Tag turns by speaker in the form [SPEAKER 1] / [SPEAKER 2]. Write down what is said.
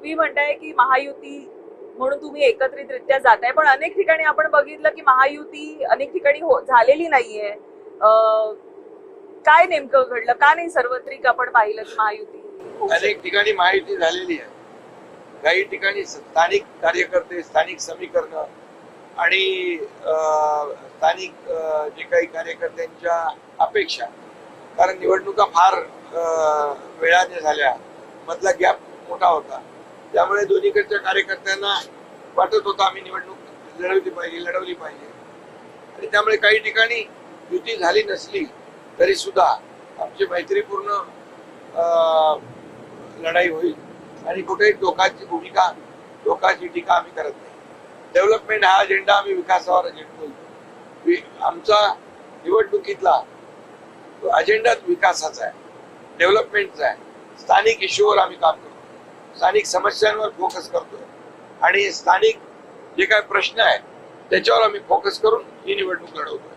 [SPEAKER 1] तुम्ही म्हणताय की महायुती म्हणून तुम्ही एकत्रितरित्या जाताय, पण अनेक ठिकाणी आपण बघितलं की महायुती अनेक ठिकाणी झालेली नाहीये. काय नेमकं घडलं? का नाही सर्वत्रिक आपण पाहिलं की महायुती?
[SPEAKER 2] अनेक ठिकाणी महायुती झालेली आहे. काही ठिकाणी स्थानिक कार्यकर्ते, स्थानिक समीकरण आणि स्थानिक जे काही कार्यकर्त्यांच्या अपेक्षा, कारण निवडणुका फार वेळाने झाल्या, मधला गॅप मोठा होता, त्यामुळे दोन्हीकडच्या कार्यकर्त्यांना वाटत होतं आम्ही निवडणूक लढवली पाहिजे आणि त्यामुळे काही ठिकाणी युती झाली नसली तरी सुद्धा आमची मैत्रीपूर्ण लढाई होईल आणि कुठेही टोकाची टीका आम्ही करत नाही. डेव्हलपमेंट हा अजेंडा आम्ही विकासावर झेंडतो. आमचा निवडणुकीतला अजेंडाच विकासाचा आहे, डेव्हलपमेंटचा आहे. स्थानिक इश्यूवर आम्ही काम करतो, स्थानिक समस्यांवर फोकस करतोय आणि स्थानिक जे काही प्रश्न आहेत त्याच्यावर आम्ही फोकस करून ही निवडणूक लढवतोय.